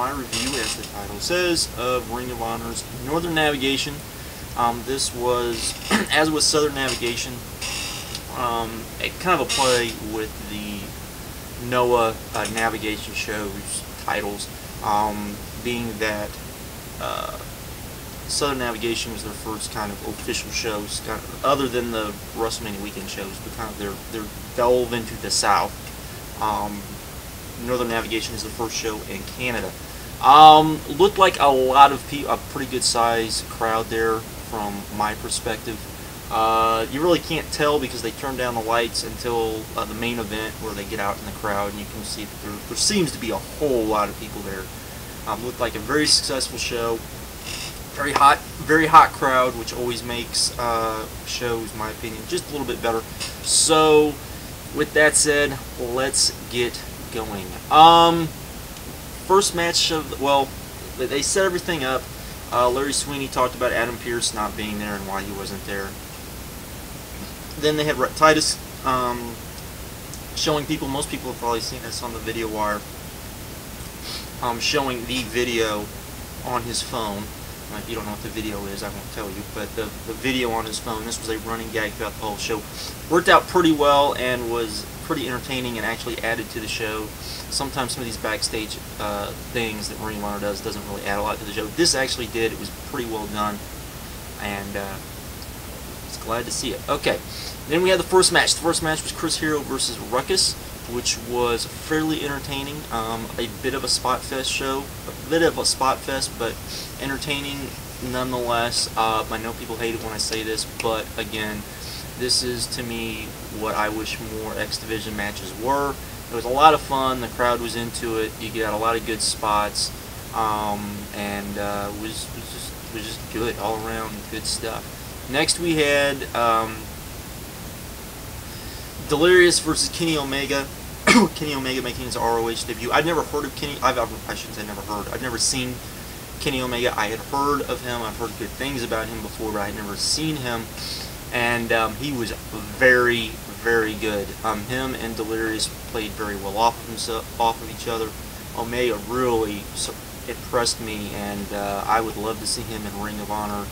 my review, as the title says, of Ring of Honor's Northern Navigation. This was, as with Southern Navigation, kind of a play with the Noah Navigation show's titles, being that Southern Navigation was their first kind of official shows, kind of, other than the WrestleMania weekend shows, but kind of their delve into the South. Northern Navigation is the first show in Canada. Looked like a lot of people, a pretty good size crowd there from my perspective. You really can't tell because they turn down the lights until the main event, where they get out in the crowd, and you can see that there seems to be a whole lot of people there. Looked like a very successful show. Very hot crowd, which always makes shows, in my opinion, just a little bit better. So, with that said, let's get going. First match of, well, they set everything up. Larry Sweeney talked about Adam Pearce not being there and why he wasn't there. Then they had Titus showing people, most people have probably seen this on the video wire, showing the video on his phone. If you don't know what the video is, I won't tell you, but the video on his phone, this was a running gag throughout the whole show. Worked out pretty well and was pretty entertaining and actually added to the show. Sometimes some of these backstage things that Ring of Honor doesn't really add a lot to the show. This actually did. It was pretty well done, and was glad to see it. Okay, then we had the first match. The first match was Chris Hero versus Ruckus, which was fairly entertaining. A bit of a spot fest show, but entertaining nonetheless. I know people hate it when I say this, but again, this is to me what I wish more X Division matches were. It was a lot of fun. The crowd was into it. You got a lot of good spots, and was just good all around, good stuff. Next we had Delirious versus Kenny Omega. Kenny Omega making his ROH debut. I'd never heard of Kenny. I shouldn't say never heard. I've never seen Kenny Omega. I had heard of him. I've heard good things about him before, but I had never seen him. And he was very, very good. Him and Delirious played very well off of each other. Omega really impressed me, and I would love to see him in Ring of Honor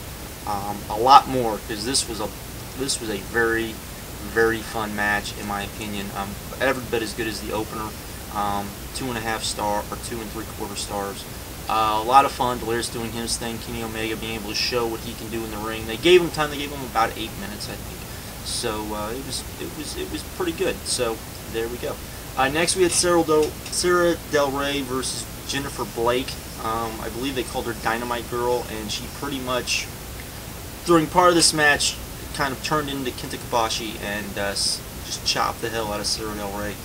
a lot more, because this was a very, very fun match in my opinion. Every bit as good as the opener. 2.5 star or 2 3/4 stars. A lot of fun. Delirious doing his thing. Kenny Omega being able to show what he can do in the ring. They gave him time. They gave him about 8 minutes, I think. So it was pretty good. So there we go. Next we had Sara Del Rey versus Jennifer Blake. I believe they called her Dynamite Girl, and she pretty much, during part of this match, kind of turned into Kenta Kobashi and just chopped the hell out of Sara Del Rey.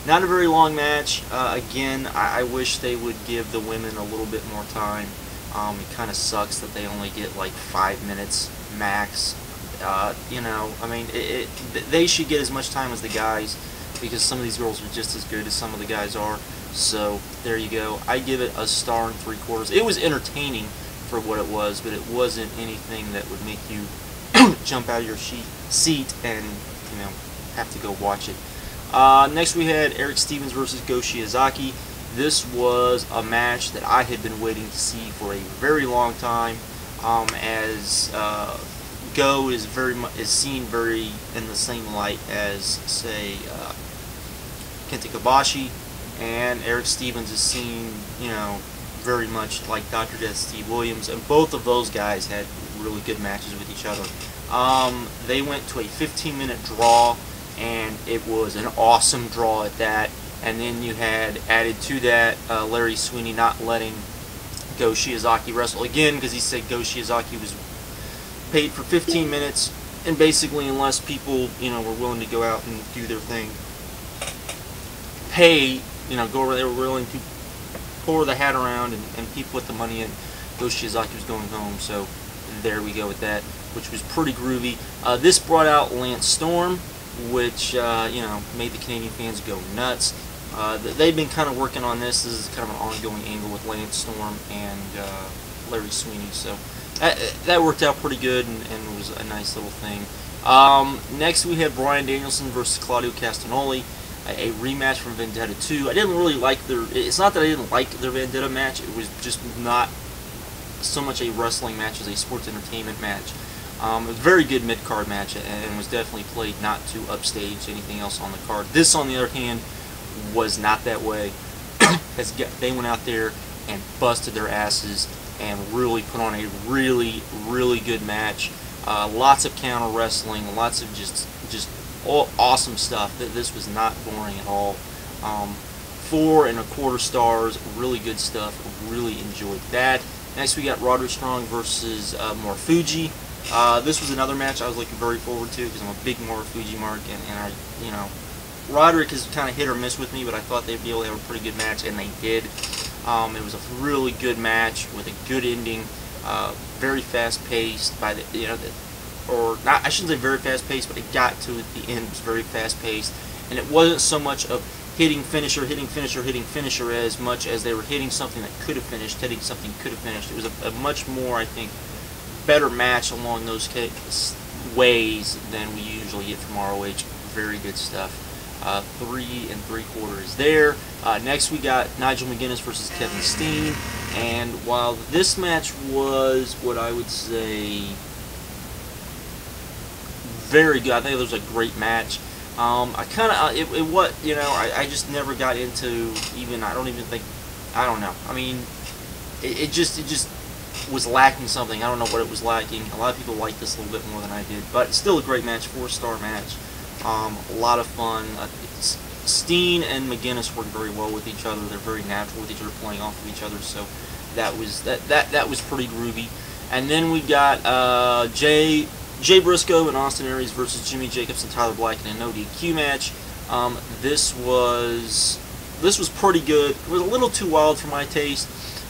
Not a very long match. Again, I wish they would give the women a little bit more time. It kind of sucks that they only get like 5 minutes max. You know, I mean, they should get as much time as the guys, because some of these girls are just as good as some of the guys are. So there you go. I give it a 1 3/4. It was entertaining for what it was, but it wasn't anything that would make you jump out of your seat and, you know, have to go watch it. Next we had Erick Stevens versus Go Shiozaki. This was a match that I had been waiting to see for a very long time, as Go is seen very in the same light as, say, Kenta Kobashi, and Erick Stevens is seen, you know, very much like Dr. Death Steve Williams, and both of those guys had really good matches with each other. They went to a 15-minute draw, and it was an awesome draw at that. And then you had added to that Larry Sweeney not letting Go Shiozaki wrestle again, because he said Go Shiozaki was paid for 15 minutes, and basically unless people, you know, were willing to go out and do their thing, pay, you know, they were willing to pour the hat around and people put the money in. Go Shiozaki was going home, so there we go with that, which was pretty groovy. This brought out Lance Storm, which, you know, made the Canadian fans go nuts. They've been kind of working on this. This is kind of an ongoing angle with Lance Storm and Larry Sweeney, so that worked out pretty good and was a nice little thing. Next we had Bryan Danielson versus Claudio Castagnoli. a rematch from Vendetta 2. I didn't really like their... It's not that I didn't like their Vendetta match. It was just not so much a wrestling match as a sports entertainment match. A very good mid-card match, and was definitely played not to upstage anything else on the card. This, on the other hand, was not that way. They went out there and busted their asses and really put on a really, really good match. Lots of counter wrestling, lots of just all awesome stuff. This was not boring at all. 4.25 stars, really good stuff. Really enjoyed that. Next we got Roderick Strong versus Marufuji. This was another match I was looking very forward to because I'm a big Marufuji mark, and I, you know, Roderick is kind of hit or miss with me, but I thought they'd be able to have a pretty good match, and they did. It was a really good match with a good ending, very fast-paced by the, you know, or not, I shouldn't say very fast-paced, but it got to the end. It was very fast-paced, and it wasn't so much of hitting finisher, hitting finisher, hitting finisher as much as they were hitting something that could have finished, hitting something could have finished. It was a much more, I think, better match along those ways than we usually get from ROH. Very good stuff. 3 3/4 there. Next we got Nigel McGuinness versus Kevin Steen, and while this match was what I would say very good, I think it was a great match. I kind of it what, you know, I just never got into, even I don't know. I mean, it just was lacking something. I don't know what it was lacking. A lot of people liked this a little bit more than I did, but it's still a great match, 4-star match. A lot of fun. Steen and McGuinness work very well with each other. They're very natural with each other, playing off of each other. So that was pretty groovy. And then we got Jay Briscoe and Austin Aries versus Jimmy Jacobs and Tyler Black in a no DQ match. This was pretty good. It was a little too wild for my taste.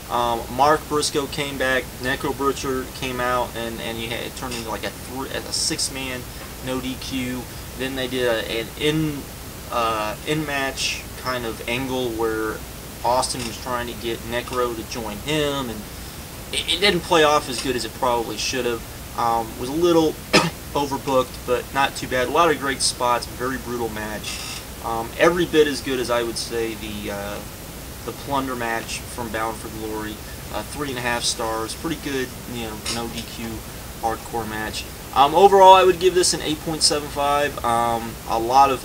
Mark Briscoe came back, Necro Butcher came out, and it turned into like a 6-man no DQ. Then they did an in-match kind of angle where Austin was trying to get Necro to join him, and it didn't play off as good as it probably should have. Was a little overbooked, but not too bad. A lot of great spots, very brutal match. Every bit as good as I would say the Plunder match from Bound for Glory. 3.5 stars, pretty good, you know, no DQ hardcore match. Overall, I would give this an 8.75.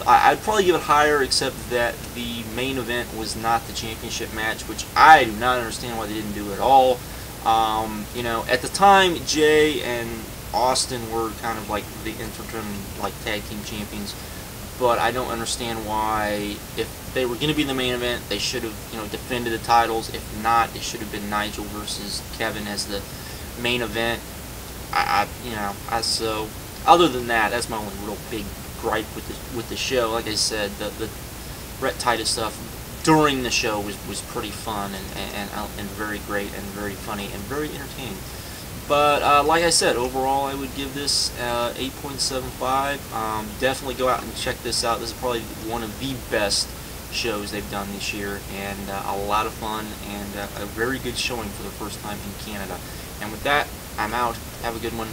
I'd probably give it higher, except that the main event was not the championship match, which I do not understand why they didn't do at all. You know, at the time, Jay and Austin were kind of like the interim, like, tag team champions, but I don't understand why, if they were going to be in the main event, they should have, you know, defended the titles. If not, it should have been Nigel versus Kevin as the main event. So other than that, that's my only real big gripe with the show. Like I said, the Bret Titus stuff during the show was pretty fun and very great and very funny and very entertaining. But like I said, overall I would give this 8.75. Definitely go out and check this out. This is probably one of the best shows they've done this year, and a lot of fun, and a very good showing for the first time in Canada. And with that, I'm out. Have a good one.